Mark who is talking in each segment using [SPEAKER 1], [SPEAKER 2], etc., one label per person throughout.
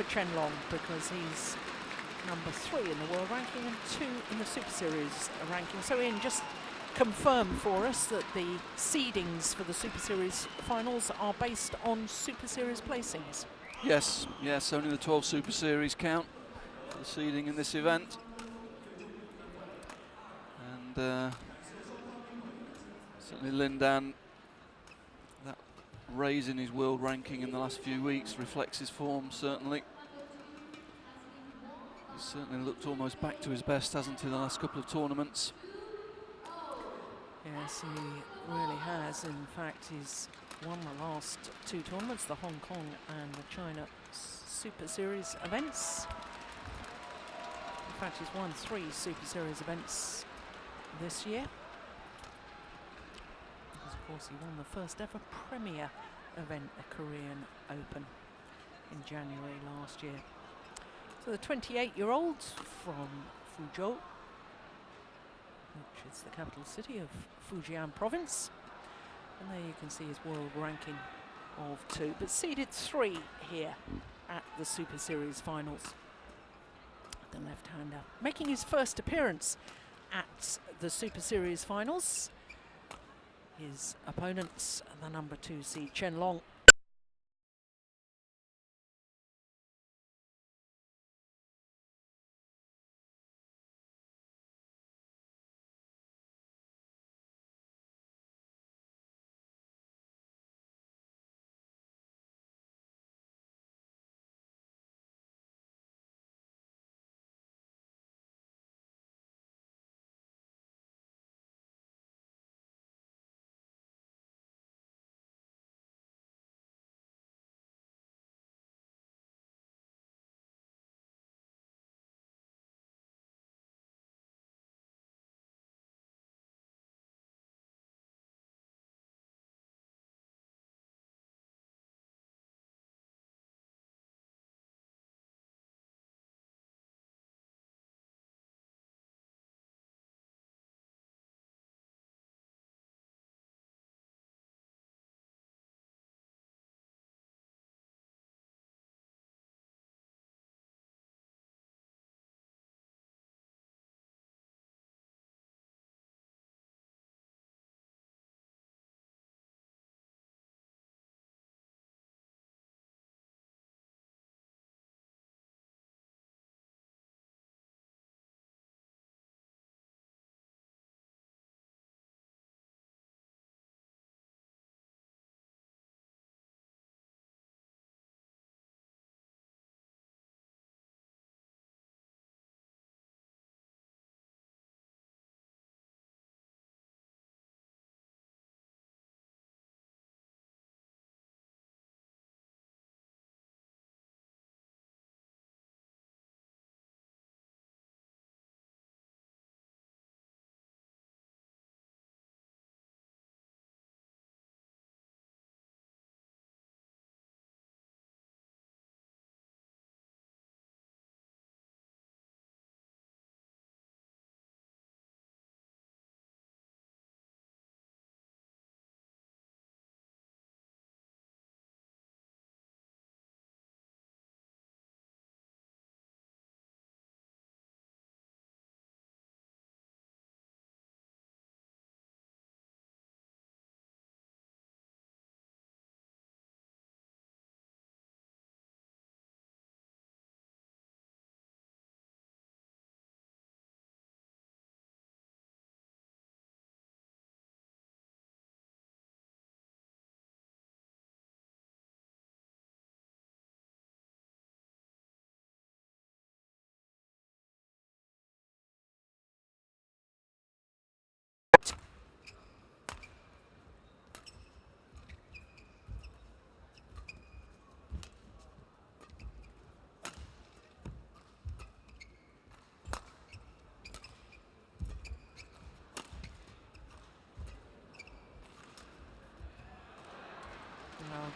[SPEAKER 1] for Chen because he's number 3 in the world ranking and 2 in the Super Series ranking. So Ian, just confirm for us that the seedings for the Super Series finals are based on Super Series placings.
[SPEAKER 2] Yes, yes, only the 12 Super Series count for the seeding in this event. And certainly Lindan, that raise in his world ranking in the last few weeks reflects his form, certainly. He's certainly looked almost back to his best, hasn't he, the last couple of tournaments?
[SPEAKER 1] Yes, he really has. In fact, he's won the last 2 tournaments, the Hong Kong and the China Super Series events. In fact, he's won 3 Super Series events this year. Because, of course, he won the first ever Premier event, the Korean Open, in January last year. So the 28-year-old from Fuzhou, which is the capital city of Fujian province. And there you can see his world ranking of 2, but seeded 3 here at the Super Series finals. The left-hander making his first appearance at the Super Series finals. His opponents, the number 2 seed Chen.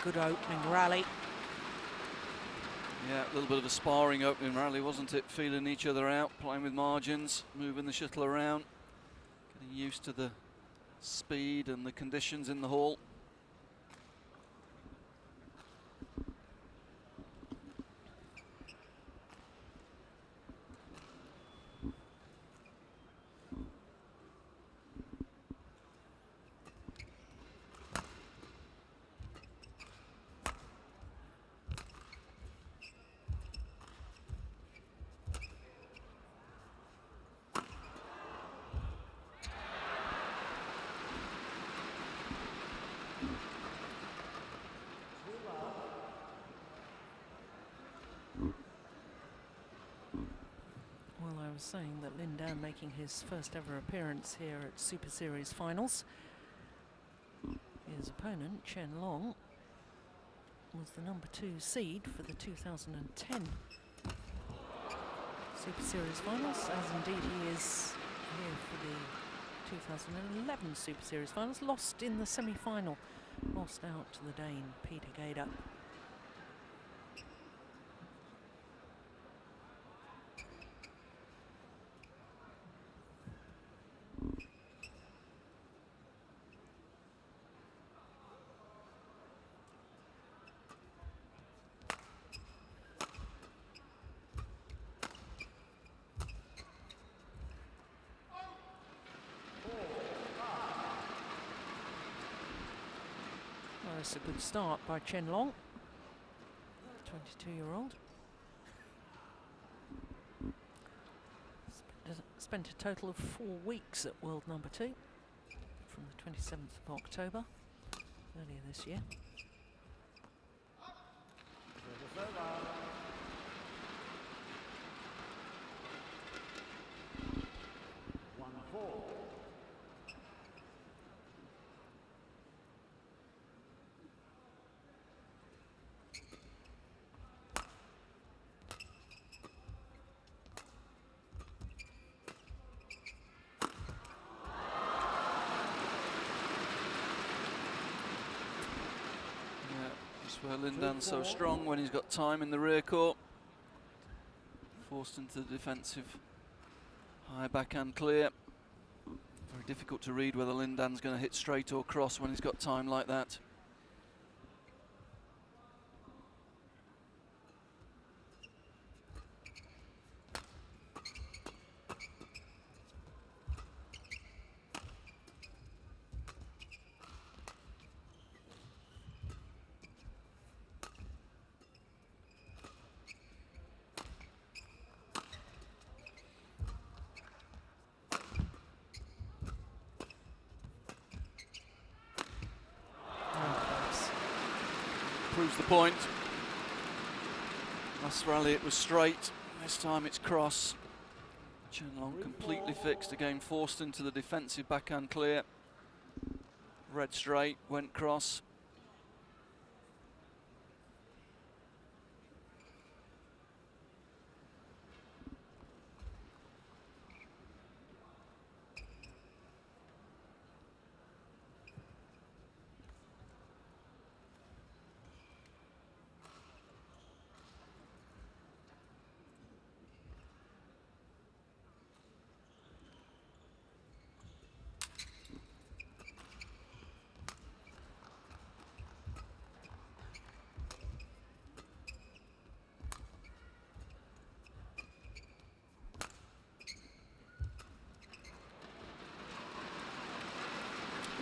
[SPEAKER 1] Good opening rally.
[SPEAKER 2] Yeah, a little bit of a sparring opening rally, wasn't it? Feeling each other out, playing with margins, moving the shuttle around, getting used to the speed and the conditions in the hall.
[SPEAKER 1] was saying that Lin Dan making his first ever appearance here at Super Series finals. His opponent, Chen Long, was the number 2 seed for the 2010 Super Series finals, as indeed he is here for the 2011 Super Series finals. Lost in the semi-final, lost out to the Dane, Peter Gader. That's a good start by Chen Long, 22-year-old. Spent a total of 4 weeks at world number 2 from the 27th of October earlier this year.
[SPEAKER 2] Where Lin Dan's so strong when he's got time in the rear court. Forced into the defensive high backhand clear. Very difficult to read whether Lin Dan's going to hit straight or cross when he's got time like that. Proves the point. Last rally it was straight, this time it's cross. Chen Long completely fixed again, forced into the defensive backhand clear. Red straight, went cross.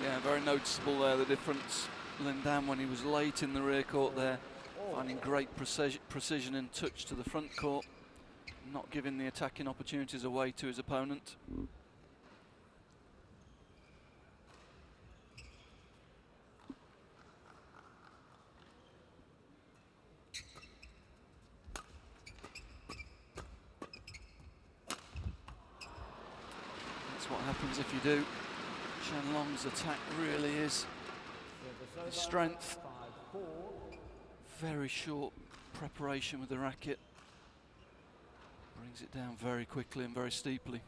[SPEAKER 2] Yeah, very noticeable there, the difference. Lin Dan, when he was late in the rear court there, finding great precision and touch to the front court, not giving the attacking opportunities away to his opponent. That's what happens if you do. Chen Long's attack really is his strength. Very short preparation with the racket. Brings it down very quickly and very steeply.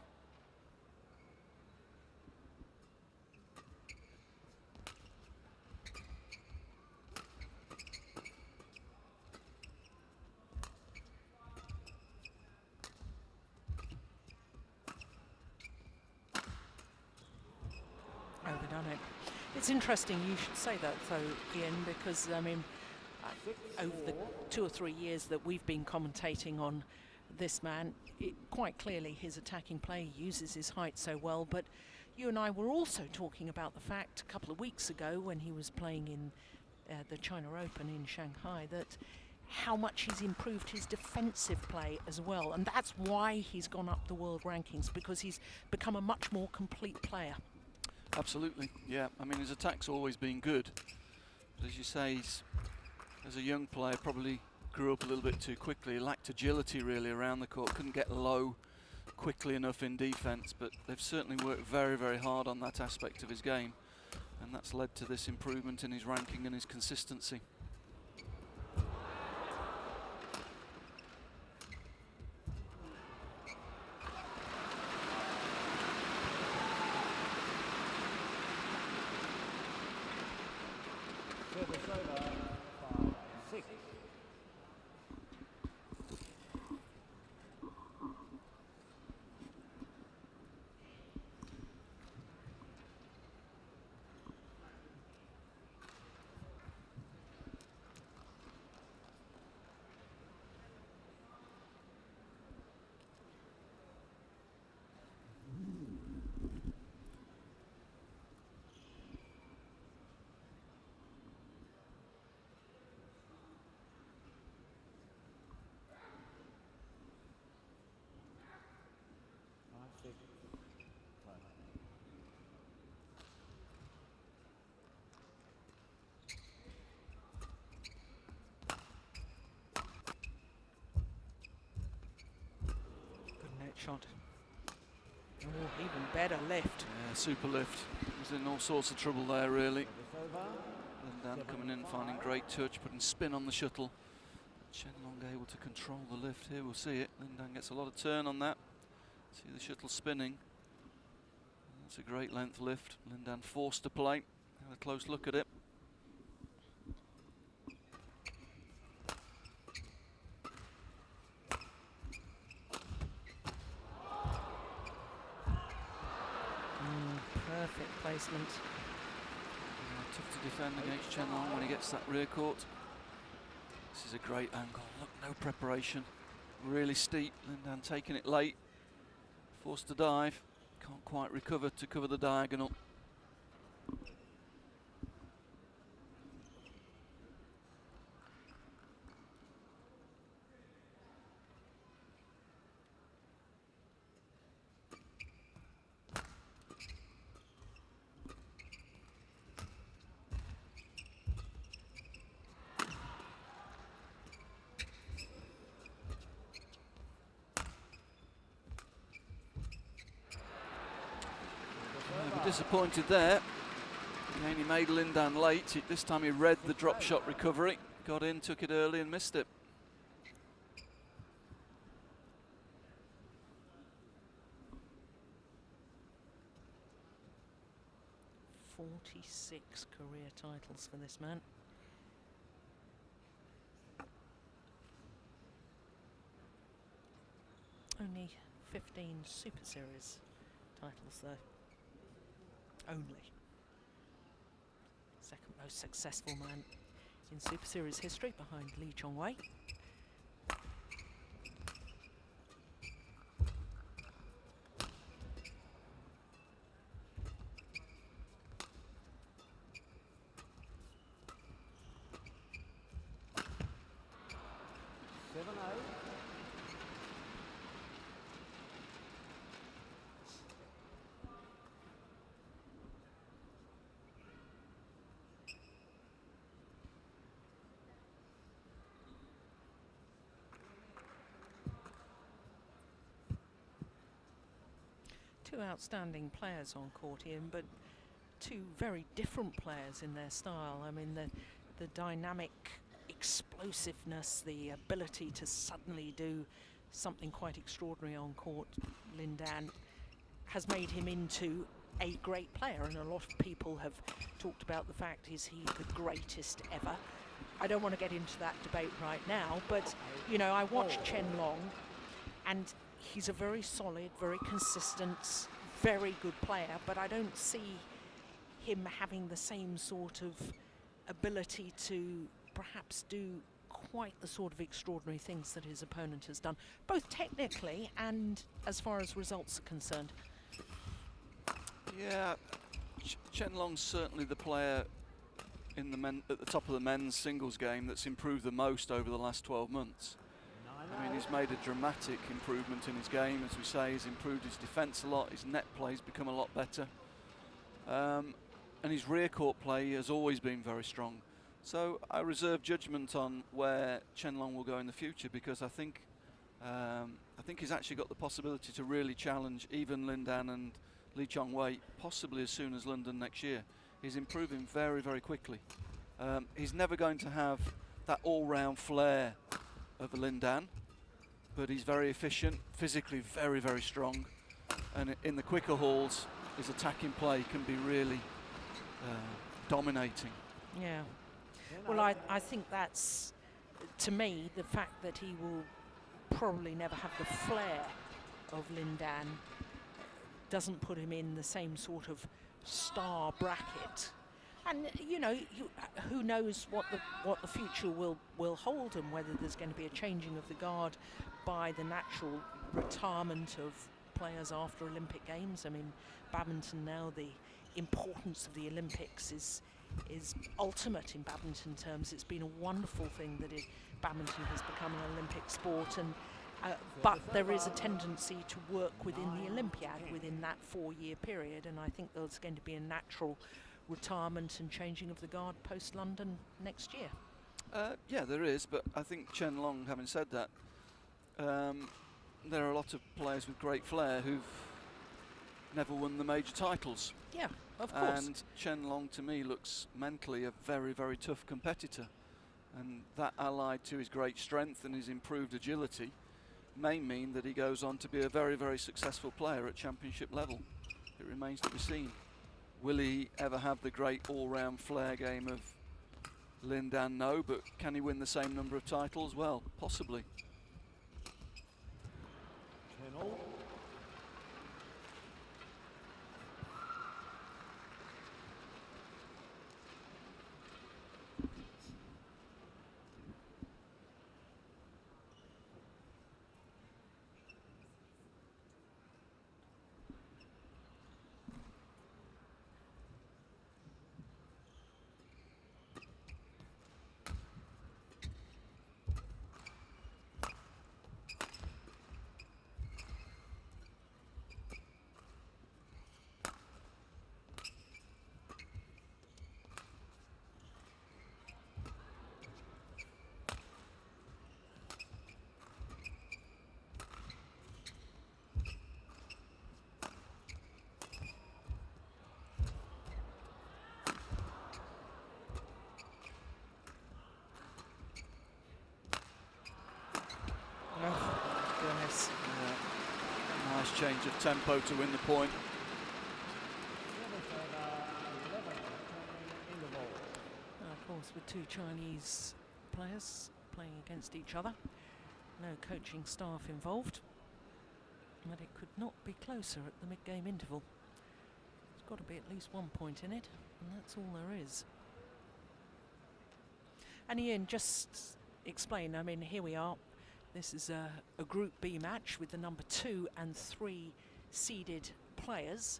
[SPEAKER 1] Overdone it. It's interesting you should say that though, Ian, because I mean, over the 2 or 3 years that we've been commentating on this man, quite clearly his attacking play uses his height so well, but you and I were also talking about the fact a couple of weeks ago when he was playing in the China Open in Shanghai, that how much he's improved his defensive play as well, and that's why he's gone up the world rankings, because he's become a much more complete player.
[SPEAKER 2] Absolutely, yeah. I mean, his attack's always been good. But as you say, he's, as a young player, probably grew up a little bit too quickly. He lacked agility really around the court, couldn't get low quickly enough in defence, but they've certainly worked very, very hard on that aspect of his game, and that's led to this improvement in his ranking and his consistency.
[SPEAKER 1] Good net shot. Oh, even better lift.
[SPEAKER 2] Yeah, super lift. He's in all sorts of trouble there, really. Lindan coming in, finding great touch, putting spin on the shuttle. Chen Long able to control the lift here, we'll see it. Lindan gets a lot of turn on that. See the shuttle spinning. That's a great length lift. Lindan forced to play. Have a close look at it.
[SPEAKER 1] Perfect placement.
[SPEAKER 2] Tough to defend against Chen Long when he gets that rear court. This is a great angle. Look, no preparation. Really steep. Lindan taking it late. Forced to dive. Can't quite recover to cover the diagonal. Disappointed there. Again, he made Lindan late. This time he read the drop shot recovery, got in, took it early and missed it.
[SPEAKER 1] "46 career titles for this man. Only 15 Super Series titles though. Only. Second most successful man in Super Series history behind Lee Chong-wei. Two outstanding players on court, Ian, but two very different players in their style. I mean, the dynamic explosiveness, the ability to suddenly do something quite extraordinary on court, Lindan, has made him into a great player, and a lot of people have talked about the fact, is he the greatest ever? I don't want to get into that debate right now, but, you know, I watched Chen Long, and he's a very solid, very consistent, very good player, but I don't see him having the same sort of ability to perhaps do quite the sort of extraordinary things that his opponent has done, both technically and as far as results are concerned.
[SPEAKER 2] Yeah, Chen Long's certainly the player in the at the top of the men's singles game that's improved the most over the last 12 months. I mean, he's made a dramatic improvement in his game, as we say. He's improved his defence a lot, his net play's become a lot better. And his rear court play has always been very strong. So I reserve judgment on where Chen Long will go in the future, because I think I think he's actually got the possibility to really challenge even Lindan and Lee Chong-wei, possibly as soon as London next year. He's improving very, very quickly. He's never going to have that all-round flair of a Lindan, but he's very efficient, physically very, very strong, and in the quicker hauls, his attacking play can be really dominating.
[SPEAKER 1] Yeah. Well, I think that's, to me, the fact that he will probably never have the flair of Lindan doesn't put him in the same sort of star bracket. And you know, who knows what the future will hold, and whether there's going to be a changing of the guard by the natural retirement of players after Olympic Games. I mean, badminton now, the importance of the Olympics is ultimate in badminton terms. It's been a wonderful thing that badminton has become an Olympic sport, and but there is a tendency to work within the Olympiad within that 4-year period, and I think there's going to be a natural retirement and changing of the guard post-London next year.
[SPEAKER 2] Yeah, there is, but I think Chen Long, having said that, there are a lot of players with great flair who've never won the major titles.
[SPEAKER 1] Yeah, of course.
[SPEAKER 2] And Chen Long, to me, looks mentally a very, very tough competitor. And that, allied to his great strength and his improved agility, may mean that he goes on to be a very, very successful player at championship level. It remains to be seen. Will he ever have the great all-round flair game of Lindan? No, but can he win the same number of titles? Well, possibly.
[SPEAKER 1] Goodness.
[SPEAKER 2] Yeah. Nice change of tempo to win the point.
[SPEAKER 1] Of course, with two Chinese players playing against each other, no coaching staff involved, but it could not be closer at the mid-game interval. There's got to be at least 1 point in it, and that's all there is. And Ian, just explain, I mean, here we are. This is a Group B match with the number 2 and 3 seeded players.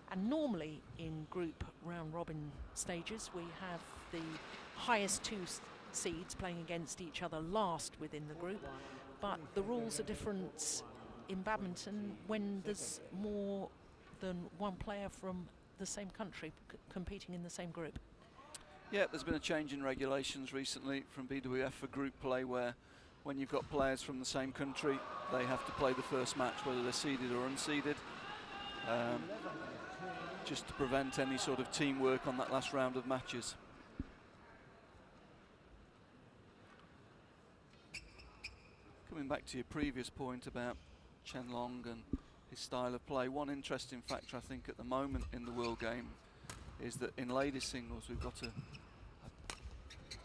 [SPEAKER 1] And normally in group round-robin stages, we have the highest 2 seeds playing against each other last within the group. But the rules are different in badminton when there's more than one player from the same country competing in the same group.
[SPEAKER 2] Yeah, there's been a change in regulations recently from BWF for group play, where when you've got players from the same country, they have to play the first match, whether they're seeded or unseeded, just to prevent any sort of teamwork on that last round of matches. Coming back to your previous point about Chen Long and his style of play, one interesting factor I think at the moment in the World Game is that in ladies singles we've got a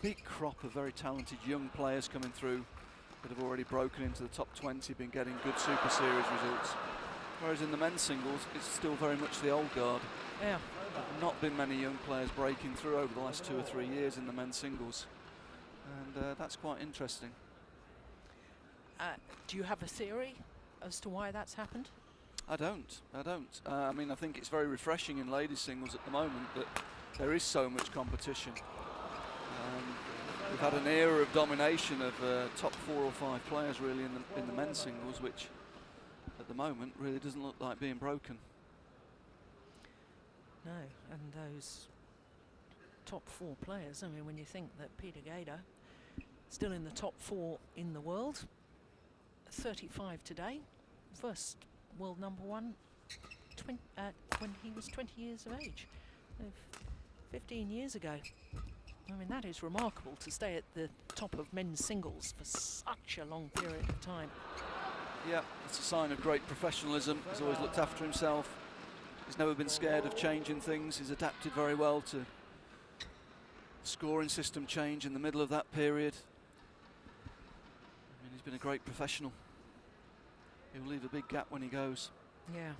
[SPEAKER 2] big crop of very talented young players coming through that have already broken into the top 20, been getting good Super Series results. Whereas in the men's singles, it's still very much the old guard.
[SPEAKER 1] Yeah.
[SPEAKER 2] There have not been many young players breaking through over the last 2 or 3 years in the men's singles. And that's quite interesting.
[SPEAKER 1] Do you have a theory as to why that's happened?
[SPEAKER 2] I don't. I mean, I think it's very refreshing in ladies singles at the moment that there is so much competition. We've had an era of domination of top 4 or 5 players really in the men's singles, which at the moment really doesn't look like being broken.
[SPEAKER 1] No, and those top 4 players, I mean, when you think that Peter Gader, still in the top 4 in the world, 35 today. First world number one when he was 20 years of age. 15 years ago. I mean, that is remarkable to stay at the top of men's singles for such a long period of time.
[SPEAKER 2] Yeah, it's a sign of great professionalism. He's always looked after himself. He's never been scared of changing things. He's adapted very well to scoring system change in the middle of that period. I mean, he's been a great professional. He'll leave a big gap when he goes.
[SPEAKER 1] Yeah.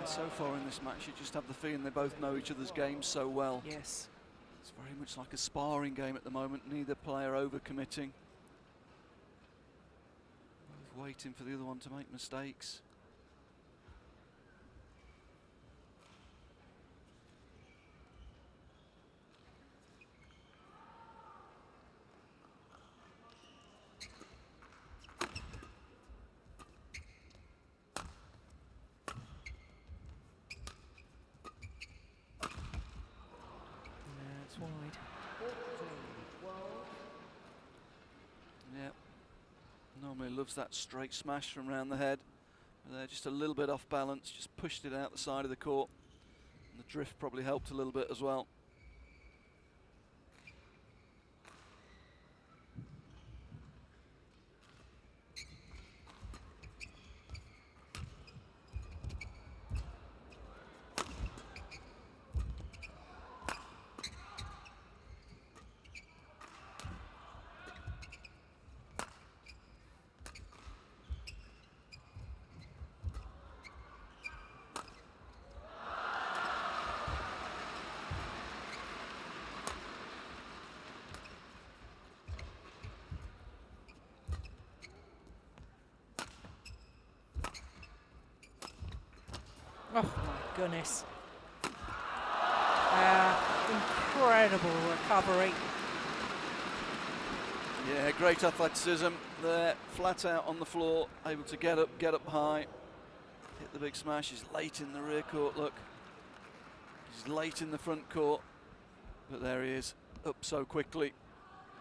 [SPEAKER 2] So far in this match, you just have the feeling they both know each other's games so well.
[SPEAKER 1] Yes.
[SPEAKER 2] It's very much like a sparring game at the moment, neither player over-committing. Both waiting for the other one to make mistakes.
[SPEAKER 1] Wide.
[SPEAKER 2] Yeah, normally loves that straight smash from round the head. But they're just a little bit off balance, just pushed it out the side of the court. And the drift probably helped a little bit as well.
[SPEAKER 1] Oh my goodness. Incredible recovery.
[SPEAKER 2] Yeah, great athleticism there, flat out on the floor, able to get up high, hit the big smash. He's late in the rear court, look. He's late in the front court, but there he is, up so quickly.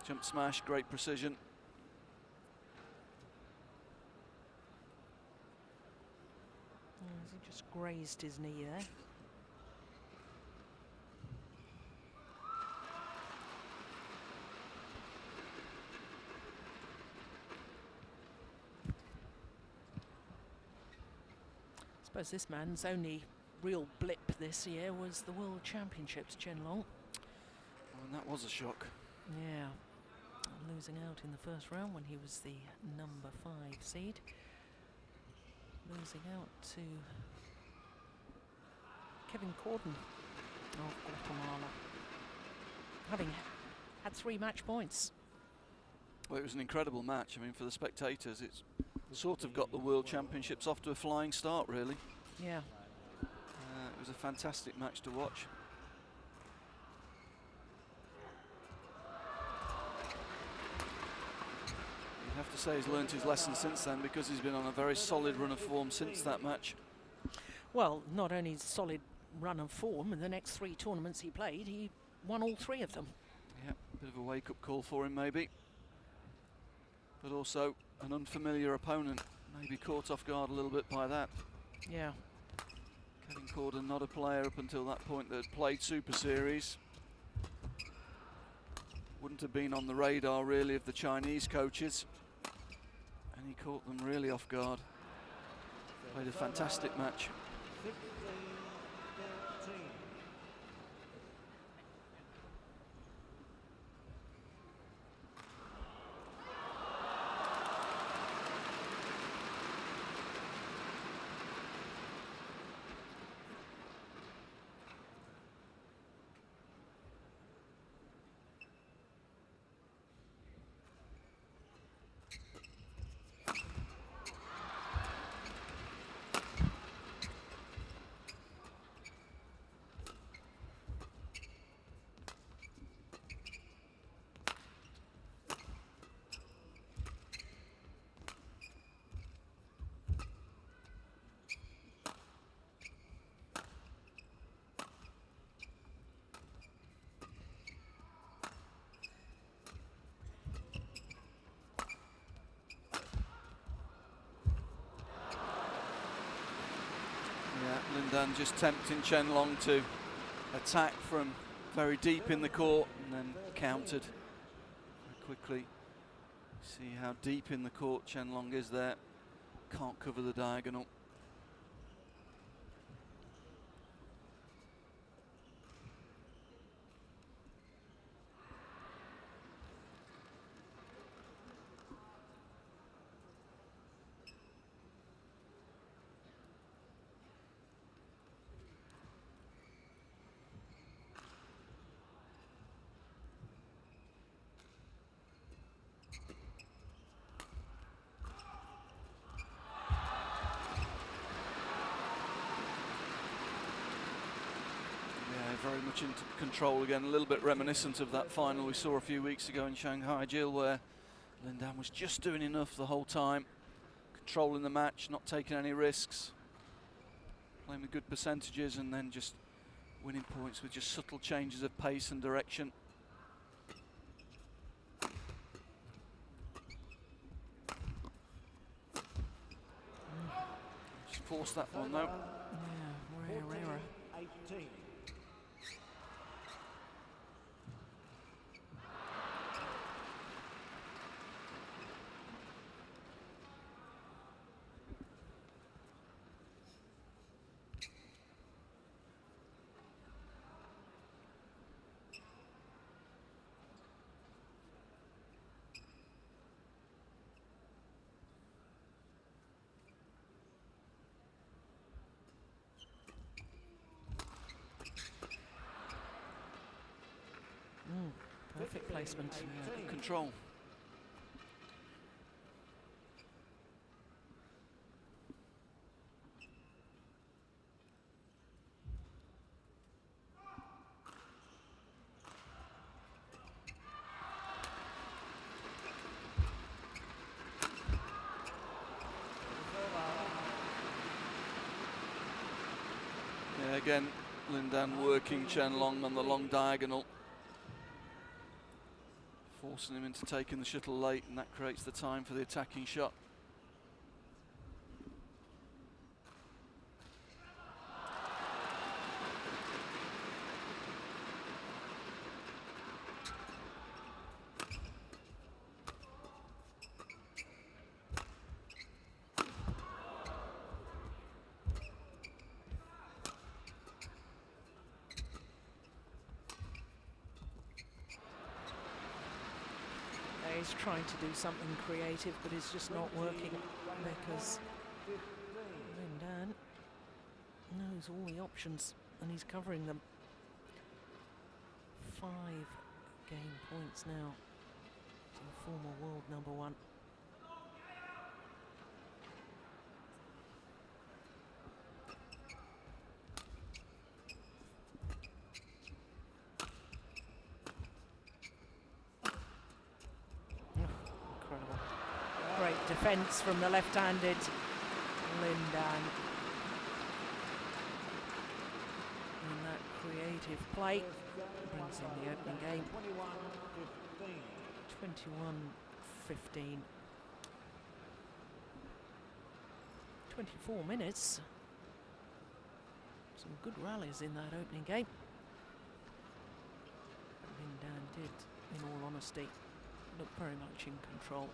[SPEAKER 2] Jump smash, great precision.
[SPEAKER 1] He just grazed his knee there. I suppose this man's only real blip this year was the World Championships, Chen.
[SPEAKER 2] Oh, and that was a shock.
[SPEAKER 1] Yeah, losing out in the first round when he was the number 5 seed. Losing out to Kevin Corden of Guatemala, having had 3 match points.
[SPEAKER 2] Well, it was an incredible match. I mean, for the spectators, it's sort of got the World Championships off to a flying start, really.
[SPEAKER 1] Yeah.
[SPEAKER 2] It was a fantastic match to watch. You'd have to say he's learnt his lesson since then, because he's been on a very solid run of form since that match.
[SPEAKER 1] Well, not only solid run of form, in the next 3 tournaments he played, he won all 3 of them.
[SPEAKER 2] Yeah, a bit of a wake-up call for him maybe. But also an unfamiliar opponent, maybe caught off guard a little bit by that.
[SPEAKER 1] Yeah.
[SPEAKER 2] Kevin Corden, not a player up until that point that had played Super Series. Wouldn't have been on the radar really of the Chinese coaches. And he caught them really off guard. Played a fantastic match. Lindan just tempting Chen Long to attack from very deep in the court and then countered very quickly. See how deep in the court Chen Long is there. Can't cover the diagonal. Very much into control again, a little bit reminiscent of that final we saw a few weeks ago in Shanghai, Jill, where Lindan was just doing enough the whole time, controlling the match, not taking any risks, playing with good percentages, and then just winning points with just subtle changes of pace and direction. She forced that one though.
[SPEAKER 1] Yeah, rare. Perfect placement.
[SPEAKER 2] Yeah, good control. Yeah, again, Lindan working Chen Long on the long diagonal, forcing him into taking the shuttle late, and that creates the time for the attacking shot.
[SPEAKER 1] He's trying to do something creative, but it's just not working because Lindan knows all the options and he's covering them. 5 game points now to the former world number 1. Great defence from the left-handed Lindan. And that creative play brings in the opening game. 21-15. 24 minutes. Some good rallies in that opening game. Lindan did, in all honesty, look very much in control.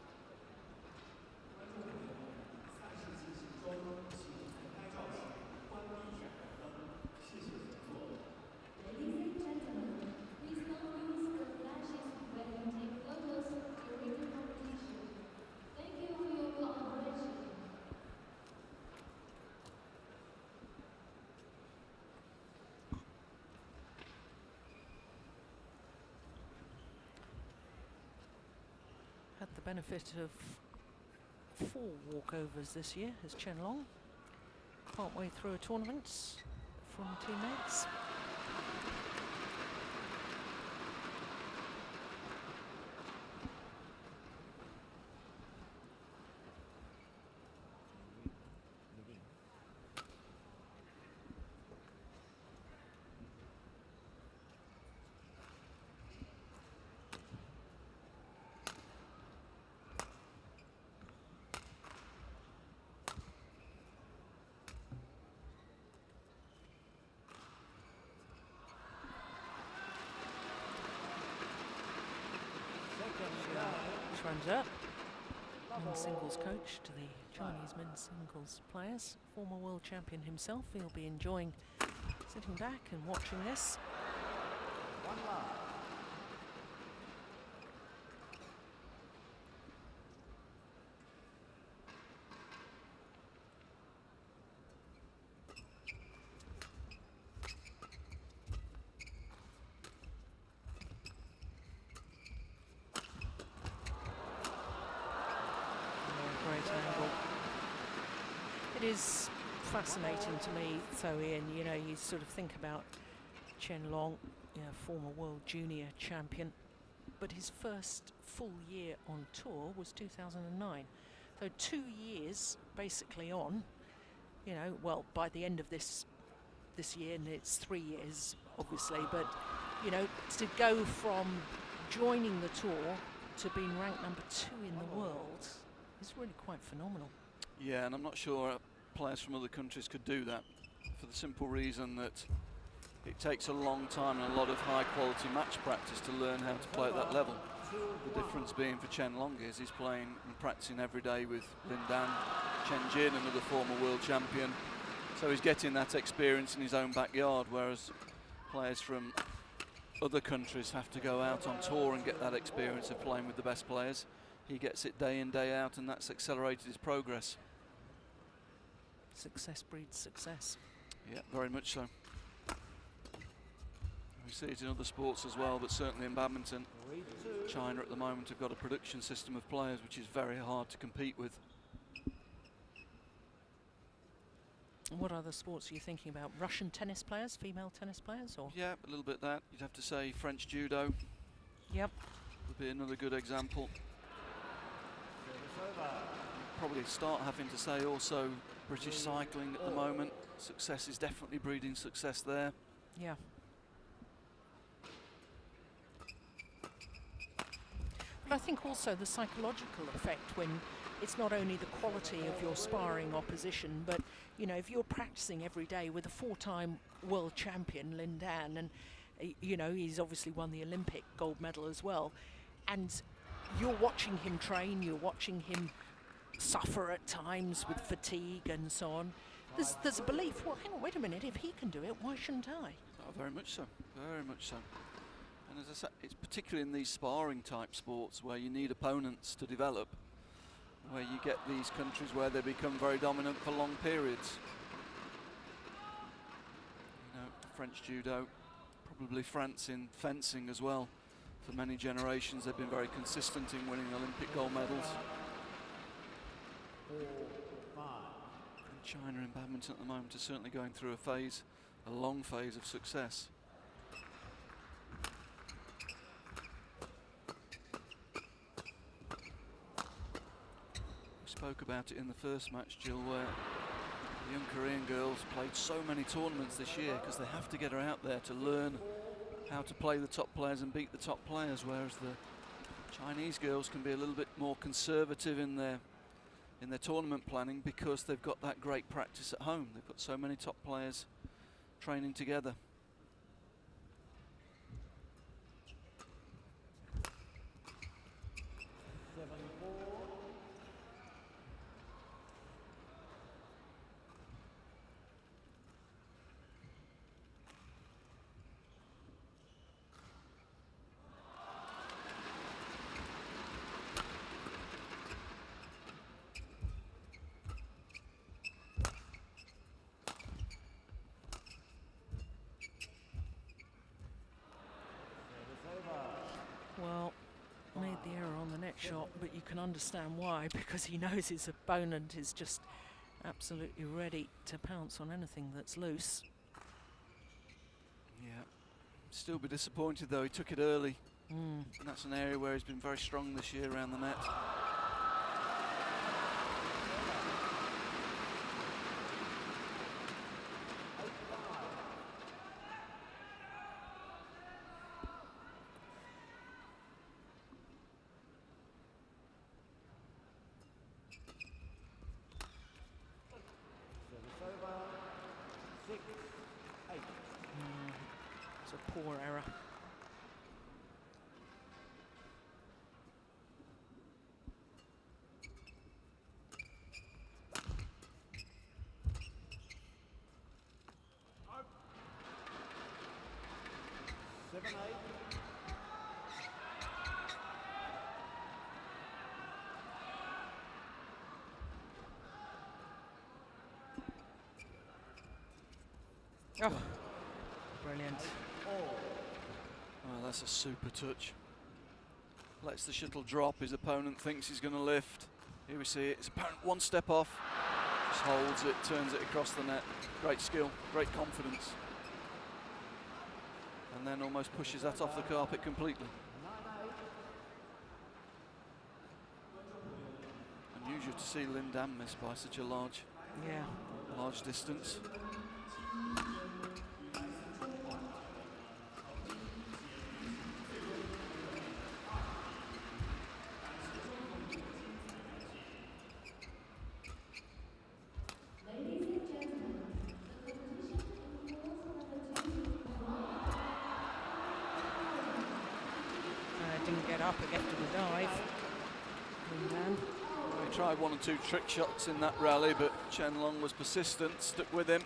[SPEAKER 1] Had the benefit of 4 walkovers this year as Chen Long, partway through a tournament from teammates. Chen, men's singles coach to the Chinese men's singles players, former world champion himself. He'll be enjoying sitting back and watching this. It is fascinating to me, so Ian, you know, you sort of think about Chen Long, you know, former world junior champion, but his first full year on tour was 2009. So 2 years basically on, you know, well, by the end of this year, and it's 3 years obviously, but you know, to go from joining the tour to being ranked number 2 in the world is really quite phenomenal.
[SPEAKER 2] Yeah, and I'm not sure players from other countries could do that, for the simple reason that it takes a long time and a lot of high quality match practice to learn how to play at that level. The difference being for Chen Long is he's playing and practicing every day with Lin Dan, Chen Jin, another former world champion. So he's getting that experience in his own backyard, whereas players from other countries have to go out on tour and get that experience of playing with the best players. He gets it day in, day out, and that's accelerated his progress.
[SPEAKER 1] Success breeds success.
[SPEAKER 2] Yeah, very much so. We see it in other sports as well, but certainly in badminton, China at the moment have got a production system of players which is very hard to compete with.
[SPEAKER 1] What other sports are you thinking about? Russian tennis players, female tennis players, or?
[SPEAKER 2] Yeah, a little bit that. You'd have to say French judo.
[SPEAKER 1] Yep.
[SPEAKER 2] Would be another good example. Probably start having to say also British cycling at the moment. Success is definitely breeding success there.
[SPEAKER 1] Yeah. But I think also the psychological effect when it's not only the quality of your sparring opposition, but you know, if you're practicing every day with a 4-time world champion, Lin Dan, and you know, he's obviously won the Olympic gold medal as well, and you're watching him train, you're watching him suffer at times with fatigue and so on. There's a belief, well, hang on, wait a minute, if he can do it, why shouldn't I?
[SPEAKER 2] Oh, very much so, very much so. And as I said, it's particularly in these sparring type sports where you need opponents to develop, where you get these countries where they become very dominant for long periods. You know, French judo, probably France in fencing as well. For many generations they've been very consistent in winning Olympic gold medals. And China in badminton at the moment is certainly going through a long phase of success. We spoke about it in the first match, Jill, where the young Korean girls played so many tournaments this year because they have to get her out there to learn how to play the top players and beat the top players, whereas the Chinese girls can be a little bit more conservative in their tournament planning because they've got that great practice at home. They've got so many top players training together.
[SPEAKER 1] Well, made the error on the net shot, but you can understand why, because he knows his opponent is just absolutely ready to pounce on anything that's loose.
[SPEAKER 2] Yeah, still be disappointed though, he took it early.
[SPEAKER 1] Mm.
[SPEAKER 2] And that's an area where he's been very strong this year around the net.
[SPEAKER 1] It's a poor error. Oh, brilliant.
[SPEAKER 2] Oh, that's a super touch. Lets the shuttle drop. His opponent thinks he's going to lift. Here we see it. His opponent one step off. Just holds it, turns it across the net. Great skill, great confidence. And then almost pushes that off the carpet completely. Unusual to see Lin Dan miss by such a large distance.
[SPEAKER 1] Didn't get up after the dive. Lin Dan.
[SPEAKER 2] He tried one or two trick shots in that rally, but Chen Long was persistent, stuck with him.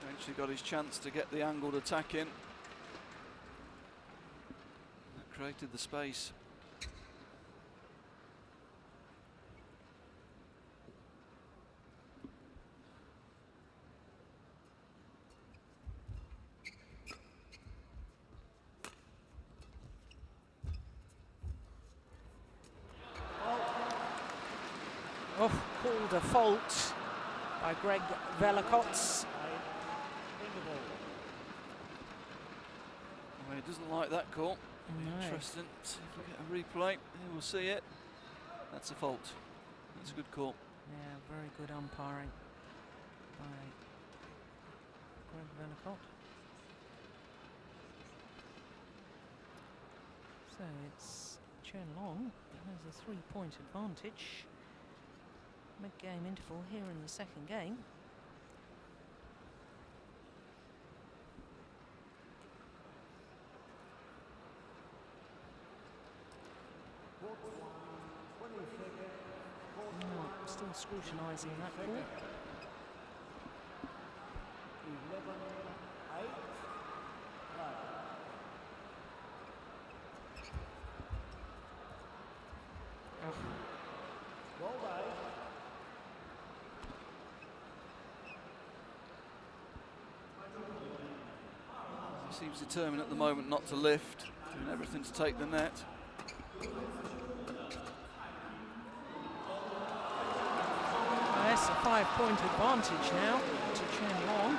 [SPEAKER 2] Eventually got his chance to get the angled attack in. That created the space.
[SPEAKER 1] Oh, called a fault by Greg Velicots.
[SPEAKER 2] Well, he doesn't like that call.
[SPEAKER 1] No.
[SPEAKER 2] Interesting. See if we get a replay. Here we'll see it. That's a fault. That's a good call.
[SPEAKER 1] Yeah, very good umpiring by Greg Velicots. So it's Chen Long has a 3-point advantage. Mid-game interval here in the second game. Still scrutinising that call.
[SPEAKER 2] He seems determined at the moment not to lift, doing everything to take the net.
[SPEAKER 1] That's a 5-point advantage now to Chen Long.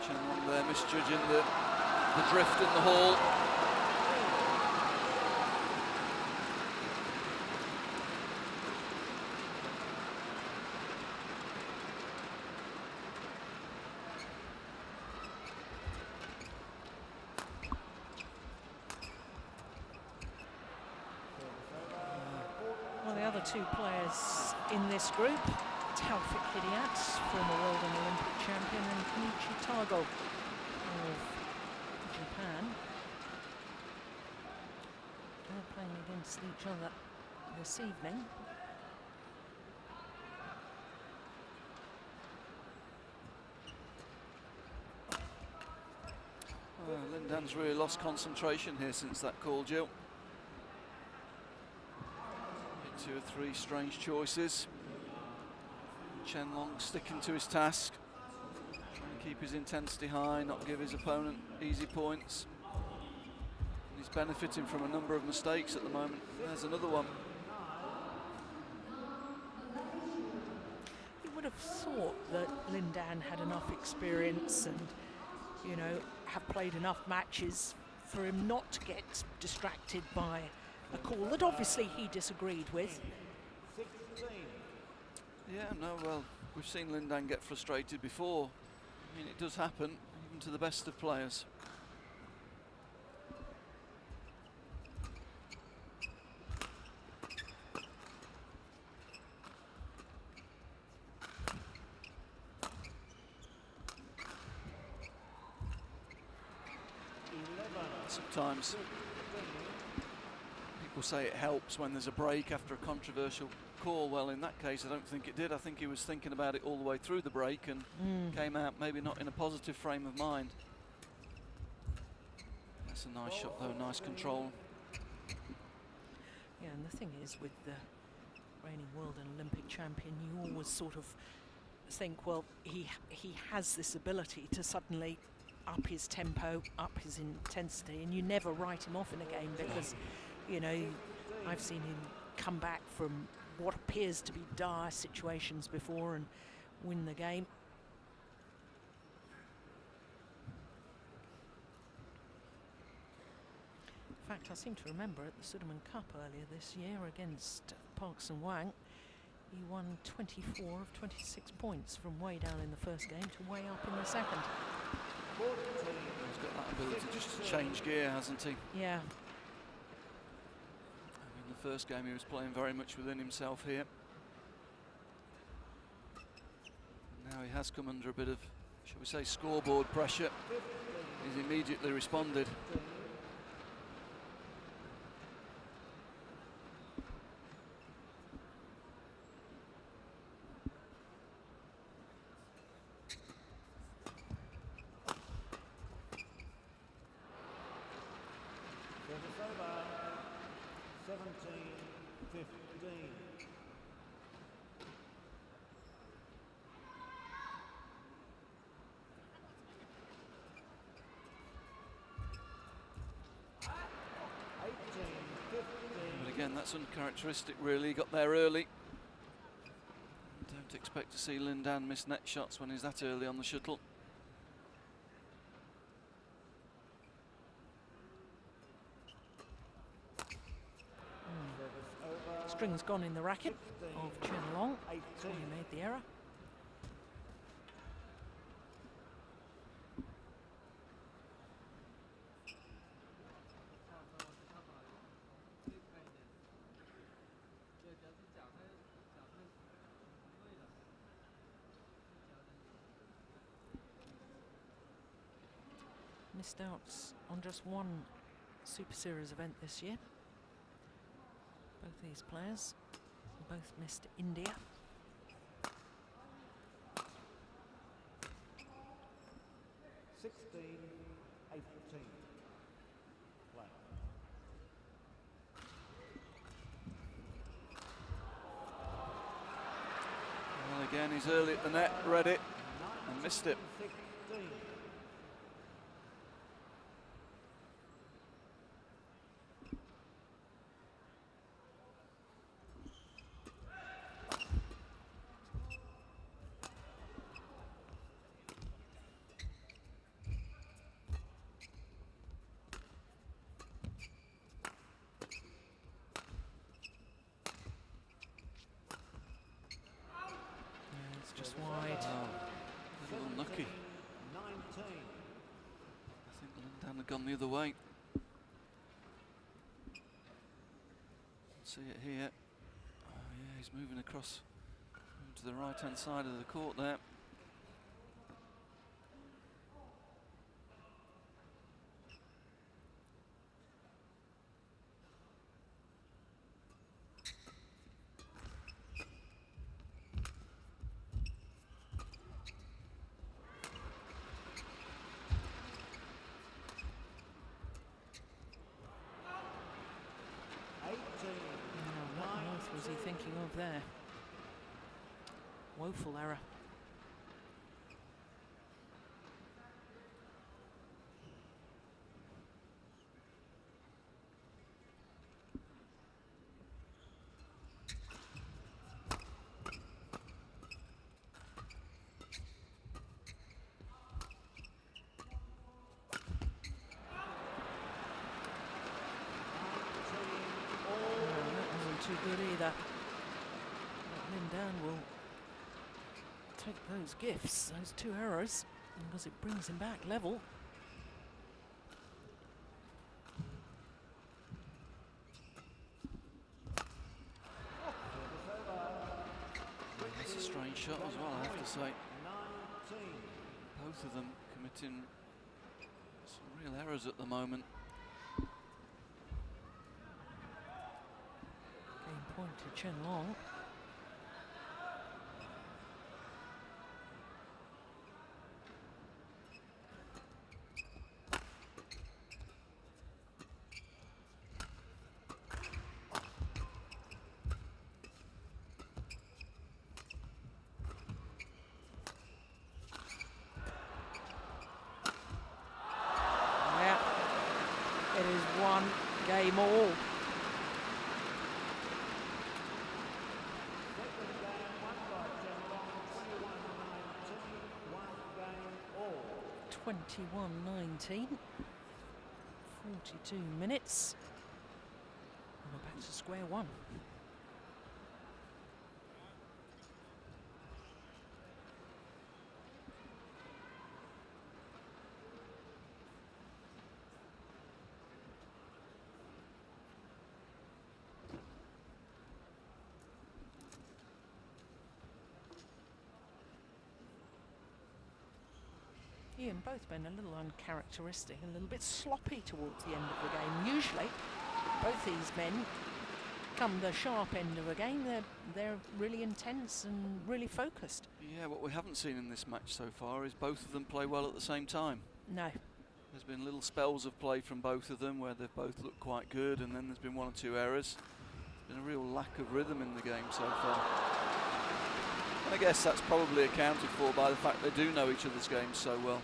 [SPEAKER 2] Chen Long there misjudging the drift in the hall.
[SPEAKER 1] Well, the other two players in this group, Taufik Hidayat, former world and Olympic champion, and Kenichi Tago of Japan. They're playing against each other this evening.
[SPEAKER 2] Lin Dan's really lost concentration here since that call, Jill. 2 or 3 strange choices. Chen Long sticking to his task, trying to keep his intensity high, not give his opponent easy points. And he's benefiting from a number of mistakes at the moment. There's another one.
[SPEAKER 1] You would have thought that Lin Dan had enough experience and, you know, have played enough matches for him not to get distracted by a call that obviously he disagreed with.
[SPEAKER 2] Yeah, no, well, we've seen Lin Dan get frustrated before. I mean, it does happen, even to the best of players. Sometimes people say it helps when there's a break after a controversial call. Well, in that case, I don't think it did. I think he was thinking about it all the way through the break and came out maybe not in a positive frame of mind. That's a nice shot though, nice control.
[SPEAKER 1] Yeah, and the thing is, with the reigning world and Olympic champion, you always sort of think, well, he has this ability to suddenly up his tempo, up his intensity, and you never write him off in a game because, you know, I've seen him come back from what appears to be dire situations before and win the game. In fact, I seem to remember at the Sudirman Cup earlier this year against Parks and Wang, he won 24 of 26 points from way down in the first game to way up in the second.
[SPEAKER 2] He's got that ability just to change gear, hasn't he?
[SPEAKER 1] Yeah.
[SPEAKER 2] In the first game he was playing very much within himself here. Now he has come under a bit of, shall we say, scoreboard pressure. He's immediately responded. But again, that's uncharacteristic really. He got there early. Don't expect to see Lindan miss net shots when he's that early on the shuttle.
[SPEAKER 1] String's gone in the racket of Chen Long. That's why he made the error. Missed out on just one Super Series event this year. Both these players both missed India.
[SPEAKER 2] Well, again, he's early at the net, read it, and missed it.
[SPEAKER 1] Just wide.
[SPEAKER 2] A little nucky. I think Lindan had gone the other way. See it here. Oh yeah, he's moving across to the right hand side of the court there.
[SPEAKER 1] What on earth was he thinking of there? Woeful error. Too good either. But Lindan will take those gifts, those two errors, because it brings him back level.
[SPEAKER 2] That's a strange shot as well, I have to say. Both of them committing some real errors at the moment.
[SPEAKER 1] Point to Chen Long. game all. (21-19). 42 minutes. And we're back to square one. Ian, both men a little uncharacteristic, a little bit sloppy towards the end of the game. Usually, both these men come the sharp end of a game. They're really intense and really focused.
[SPEAKER 2] Yeah, what we haven't seen in this match so far is both of them play well at the same time.
[SPEAKER 1] No.
[SPEAKER 2] There's been little spells of play from both of them where they've both looked quite good, and then there's been one or two errors. There's been a real lack of rhythm in the game so far. And I guess that's probably accounted for by the fact they do know each other's games so well.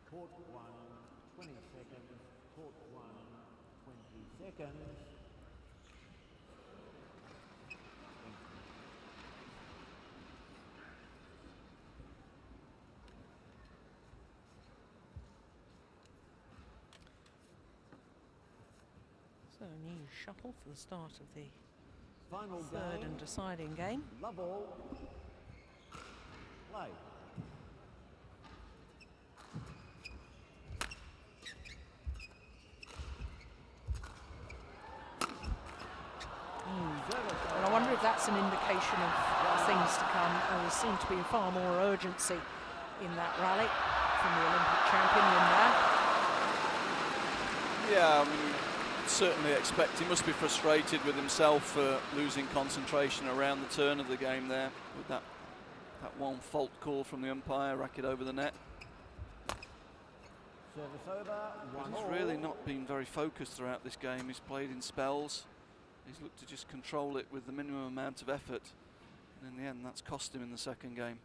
[SPEAKER 3] Court 1, 20 seconds. Court 1, 20 seconds.
[SPEAKER 1] So a new shuffle for the start of the
[SPEAKER 3] Final
[SPEAKER 1] third
[SPEAKER 3] game.
[SPEAKER 1] and deciding game.
[SPEAKER 3] Love all. Play.
[SPEAKER 1] Well, I wonder if that's an indication of things to come. There seemed to be far more urgency in that rally from the Olympic champion Lindan.
[SPEAKER 2] Yeah, I mean, certainly expect he must be frustrated with himself for losing concentration around the turn of the game there with that one fault call from the umpire, racket over the net.
[SPEAKER 3] Service over. One
[SPEAKER 2] He's
[SPEAKER 3] all.
[SPEAKER 2] really not been very focused throughout this game. He's played in spells. He's looked to just control it with the minimum amount of effort. And in the end, that's cost him in the second game.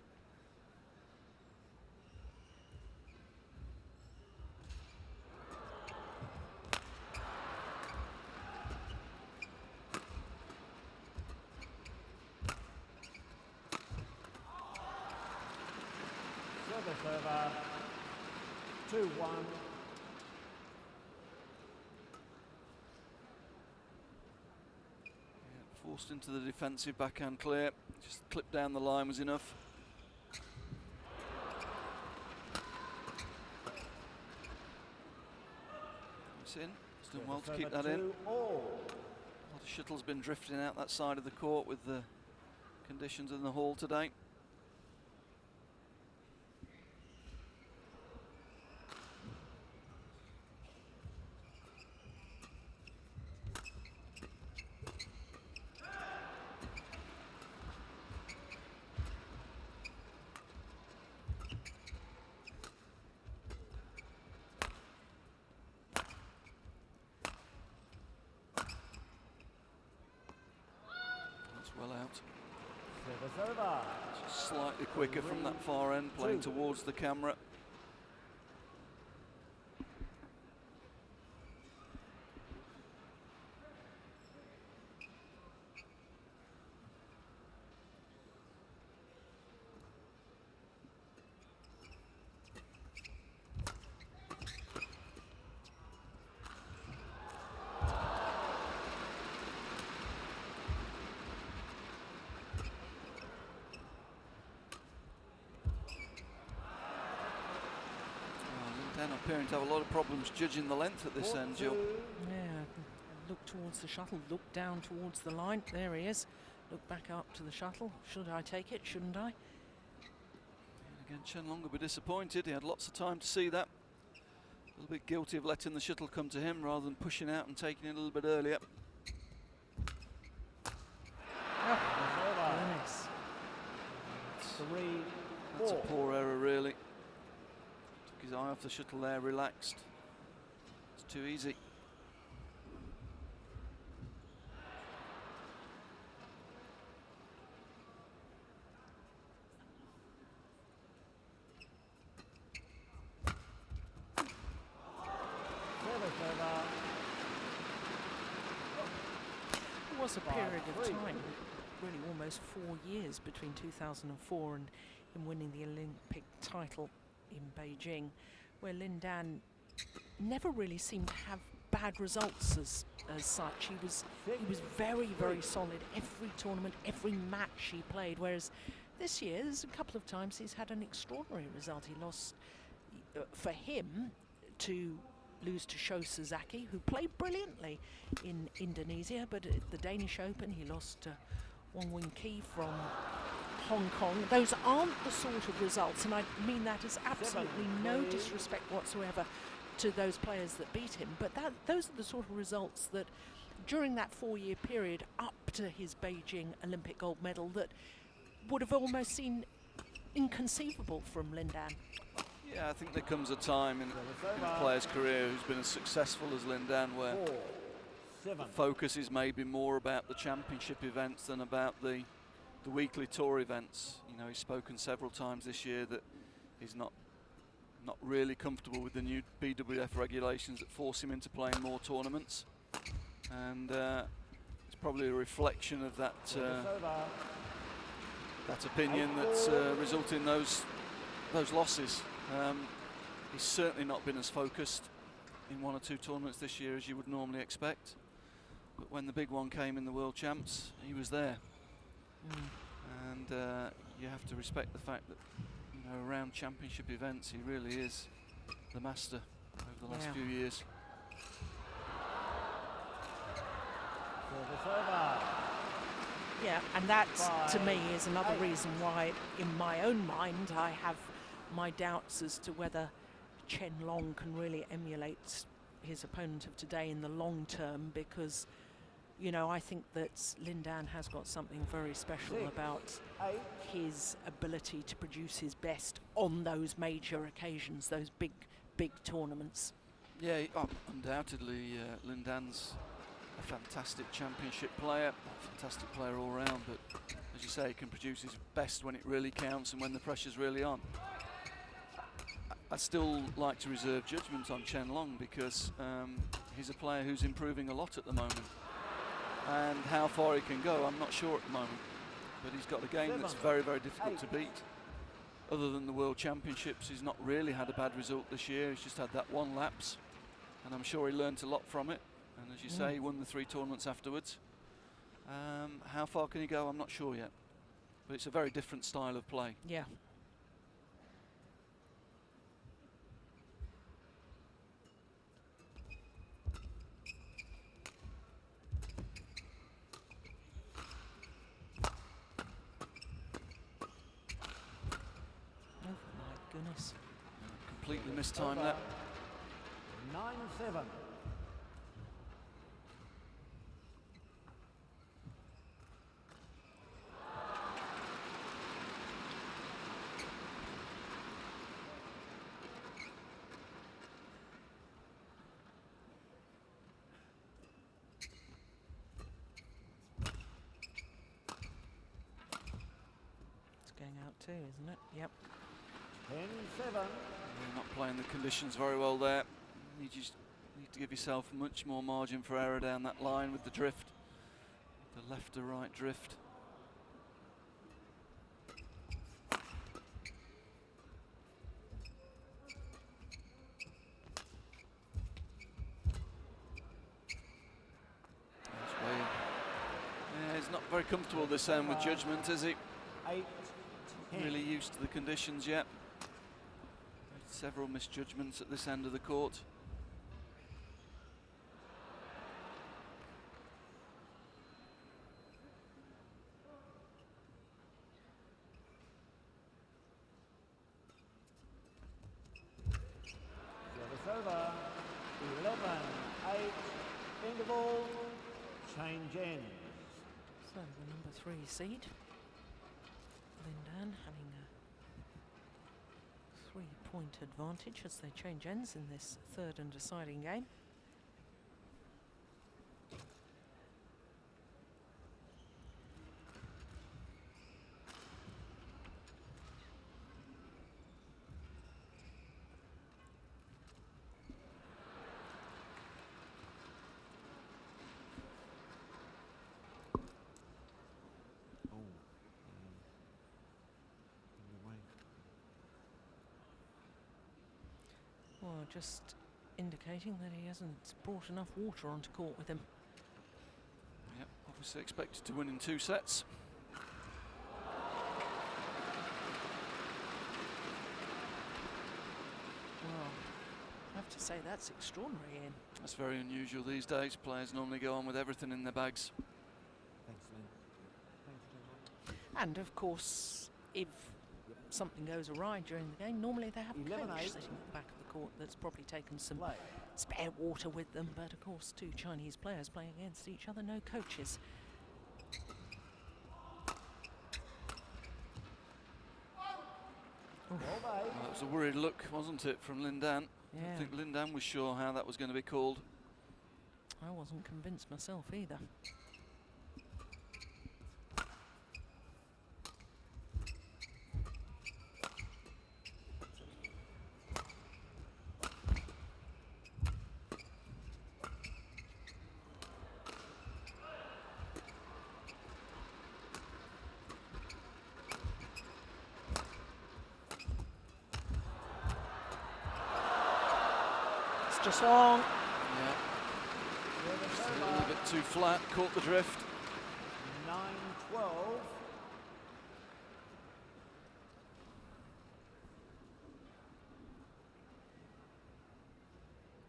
[SPEAKER 3] Service over. 2-1.
[SPEAKER 2] Forced into the defensive backhand clear. Just clip down the line was enough. It's in. He's done well to keep that in.
[SPEAKER 3] 2 all.
[SPEAKER 2] A lot of shuttle's been drifting out that side of the court with the conditions in the hall today. Well out.
[SPEAKER 3] Service over.
[SPEAKER 2] Just slightly quicker from that far end, playing towards the camera. Appearing to have a lot of problems judging the length at this end, Jill.
[SPEAKER 1] Yeah, look towards the shuttle, look down towards the line. There he is. Look back up to the shuttle. Should I take it? Shouldn't I?
[SPEAKER 2] And again, Chen Long will be disappointed. He had lots of time to see that. little bit guilty of letting the shuttle come to him rather than pushing out and taking it a little bit earlier.
[SPEAKER 1] Goodness.
[SPEAKER 2] That's a poor error, really. Took his eye off the shuttle there, relaxed. It's too easy.
[SPEAKER 1] There was a period of time, really almost 4 years between 2004 and him winning the Olympic title in Beijing, where Lin Dan never really seemed to have bad results as such. He was very, very solid every tournament, every match he played, whereas this year there's a couple of times he's had an extraordinary result. He lost, for him, to lose to Sho Suzaki, who played brilliantly in Indonesia, but at the Danish Open he lost to Wong Wing Ki from Hong Kong. Those aren't the sort of results, and I mean that as absolutely no disrespect whatsoever to those players that beat him, but those are the sort of results that during that 4-year period up to his Beijing Olympic gold medal that would have almost seemed inconceivable from Lin Dan.
[SPEAKER 2] Yeah, I think there comes a time in a player's career who's been as successful as Lin Dan where the focus is maybe more about the championship events than about the weekly tour events. You know, he's spoken several times this year that he's not really comfortable with the new BWF regulations that force him into playing more tournaments, and it's probably a reflection of that that opinion that's resulted in those losses. He's certainly not been as focused in 1 or 2 tournaments this year as you would normally expect, but when the big one came in the World Champs, he was there. And you have to respect the fact that, you know, around championship events he really is the master over the last few years.
[SPEAKER 1] Yeah, and that to me is another reason why in my own mind I have my doubts as to whether Chen Long can really emulate his opponent of today in the long term, because, you know, I think that Lin Dan has got something very special about his ability to produce his best on those major occasions, those big tournaments.
[SPEAKER 2] Yeah, undoubtedly Lin Dan's a fantastic championship player, a fantastic player all round, but as you say, he can produce his best when it really counts and when the pressure's really on. I still like to reserve judgment on Chen Long because he's a player who's improving a lot at the moment. And how far he can go, I'm not sure at the moment. But he's got a game that's very, very difficult to beat. Other than the World Championships, he's not really had a bad result this year. He's just had that one lapse. And I'm sure he learnt a lot from it. And as you say, he won the 3 tournaments afterwards. How far can he go, I'm not sure yet. But it's a very different style of play.
[SPEAKER 1] Yeah. Goodness.
[SPEAKER 2] Completely mistimed that.
[SPEAKER 3] 9-7.
[SPEAKER 1] It's going out too, isn't it? Yep.
[SPEAKER 3] 10-7.
[SPEAKER 2] You're not playing the conditions very well there. You just need to give yourself much more margin for error down that line with the drift, the left to right drift. Yeah, he's not very comfortable this end with judgment, is he?
[SPEAKER 3] 8-10.
[SPEAKER 2] Really used to the conditions yet. Several misjudgments at this end of the court.
[SPEAKER 3] Service over. interval, change ends.
[SPEAKER 1] So the number 3 seed, Lindan, having a 3-point advantage as they change ends in this third and deciding game. Well, just indicating that he hasn't brought enough water onto court with him.
[SPEAKER 2] Yep, obviously expected to win in 2 sets.
[SPEAKER 1] Well, I have to say that's extraordinary, Ian.
[SPEAKER 2] That's very unusual these days. Players normally go on with everything in their bags.
[SPEAKER 3] Thanks, Lynn. Thanks, Lynn.
[SPEAKER 1] And of course, if something goes awry during the game, normally they have a
[SPEAKER 3] 11-8.
[SPEAKER 1] coach sitting at the back of the court that's probably taken some
[SPEAKER 3] Play.
[SPEAKER 1] spare water with them. But of course, 2 Chinese players playing against each other, no coaches.
[SPEAKER 3] Well,
[SPEAKER 2] Well, that was a worried look, wasn't it, from Lindan? I
[SPEAKER 1] Yeah,
[SPEAKER 2] don't think Lindan was sure how that was going to be called.
[SPEAKER 1] I wasn't convinced myself either. It's just long.
[SPEAKER 2] Yeah, just a little bit too flat, caught the drift.
[SPEAKER 3] 9-12.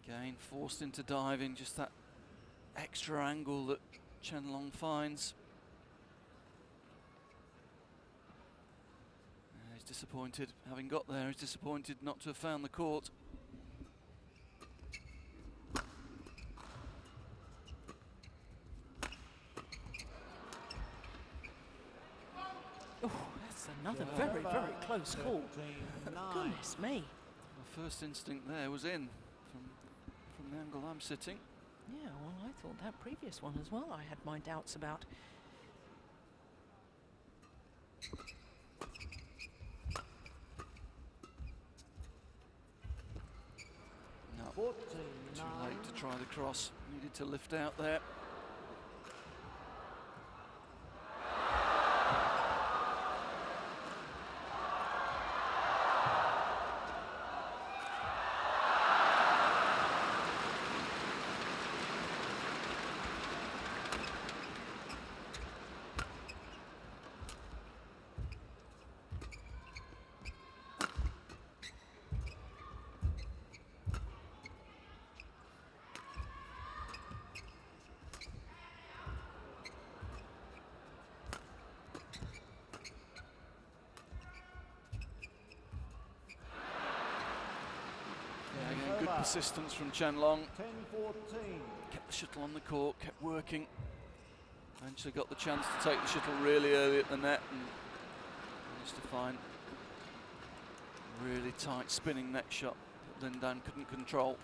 [SPEAKER 2] Again, forced into diving, just that extra angle that Chen Long finds. He's disappointed, having got there, he's disappointed not to have found the court.
[SPEAKER 1] Oh, that's another very, very close call.
[SPEAKER 3] 13-9.
[SPEAKER 1] Goodness me.
[SPEAKER 2] My first instinct there was in, from the angle I'm sitting.
[SPEAKER 1] Yeah, well, I thought that previous one as well I had my doubts about.
[SPEAKER 2] No,
[SPEAKER 3] 14-9.
[SPEAKER 2] too late to try the cross. Needed to lift out there. Again, good persistence from Chen Long.
[SPEAKER 3] 10-14.
[SPEAKER 2] Kept the shuttle on the court, kept working. Eventually got the chance to take the shuttle really early at the net and managed to find a really tight spinning net shot that Lindan couldn't control.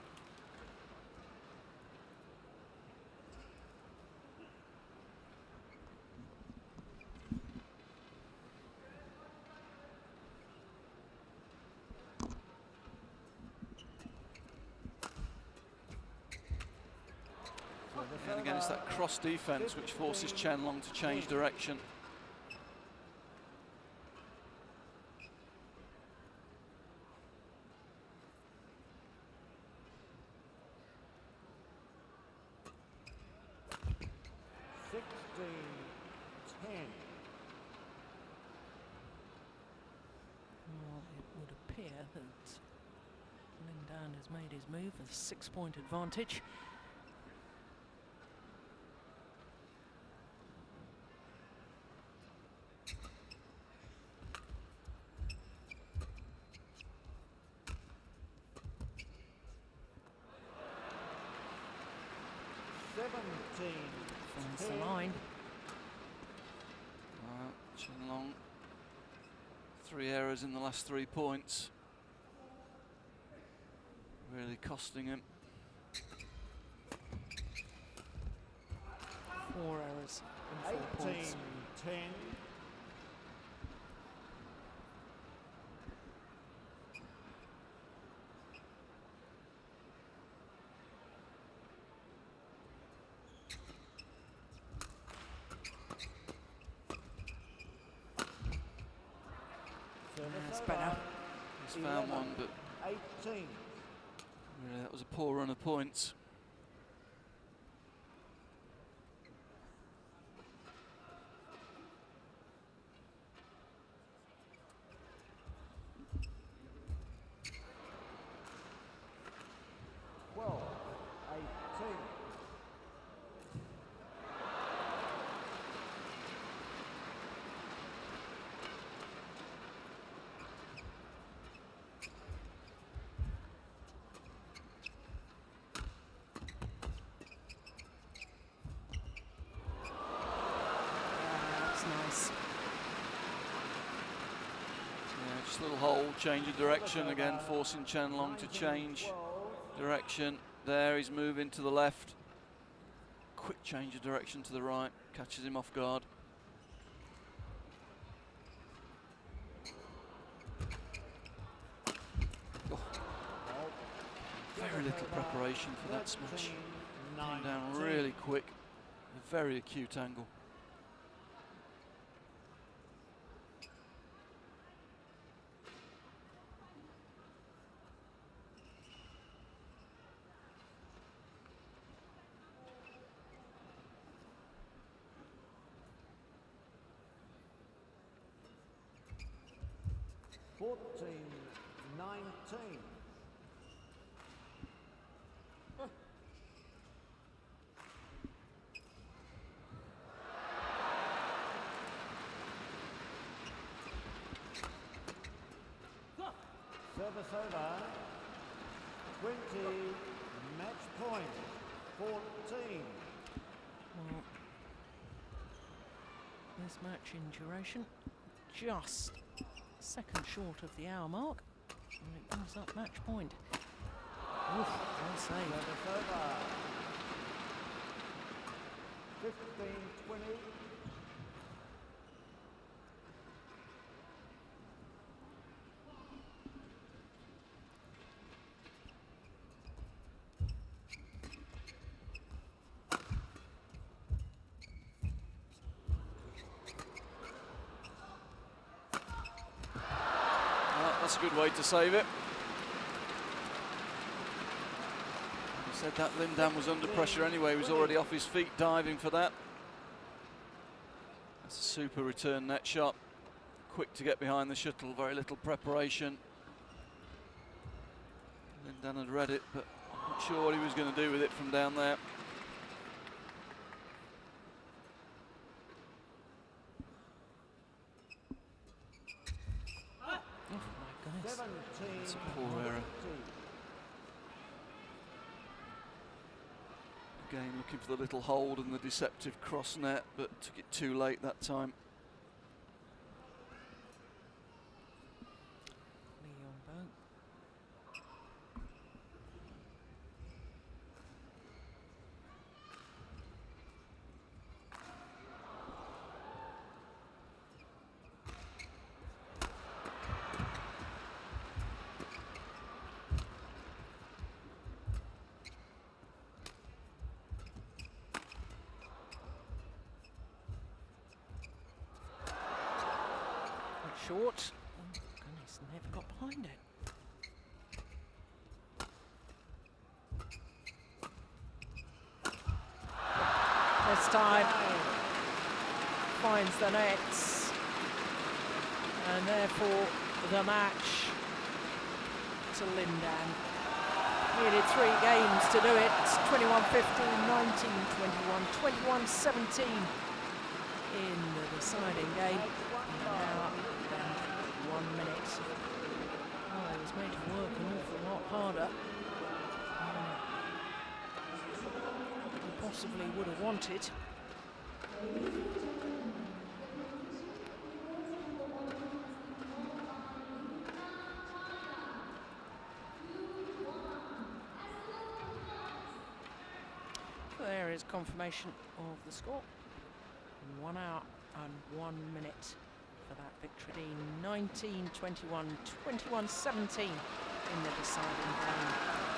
[SPEAKER 2] And again, it's that cross defense which forces Chen Long to change direction.
[SPEAKER 1] Well, it would appear that Lindan has made his move with a 6-point advantage. Finds
[SPEAKER 3] 10.
[SPEAKER 1] the line.
[SPEAKER 2] Chen Long, 3 errors in the last 3 points. Really costing him.
[SPEAKER 1] 4 errors in 4 points.
[SPEAKER 3] 10.
[SPEAKER 1] That's better.
[SPEAKER 2] He's found one, but
[SPEAKER 3] 18.
[SPEAKER 2] really that was a poor run of points.
[SPEAKER 1] That's nice.
[SPEAKER 2] Yeah, just a little hold, change of direction again, forcing Chen Long to change direction. There, he's moving to the left. Quick change of direction to the right, catches him off guard. Oh. Very little preparation for that smash. Came down really quick, a very acute angle.
[SPEAKER 3] Service over. 20. Match point. 14.
[SPEAKER 1] Well, this match in duration just a second short of the hour mark, and it brings up match point. Oof, well saved.
[SPEAKER 3] Service over. 15, 20.
[SPEAKER 2] That's a good way to save it. He said that Lindan was under pressure anyway, he was already off his feet diving for that. That's a super return net shot. Quick to get behind the shuttle, very little preparation. Lindan had read it, but I'm not sure what he was going to do with it from down there. That's a poor error. Again, looking for the little hold and the deceptive cross net, but took it too late that time.
[SPEAKER 1] Short. Oh, goodness, never got behind it. This time finds the nets, and therefore the match to Lindan. Needed 3 games to do it. 21-15, 19-21, 21-17 in the deciding game. Now 1 minute. Oh, it was made to work an awful lot harder. The possibly would have wanted. There is confirmation of the score. 1 hour and 1 minute for that victory. 19-21, 21-17 in the deciding game.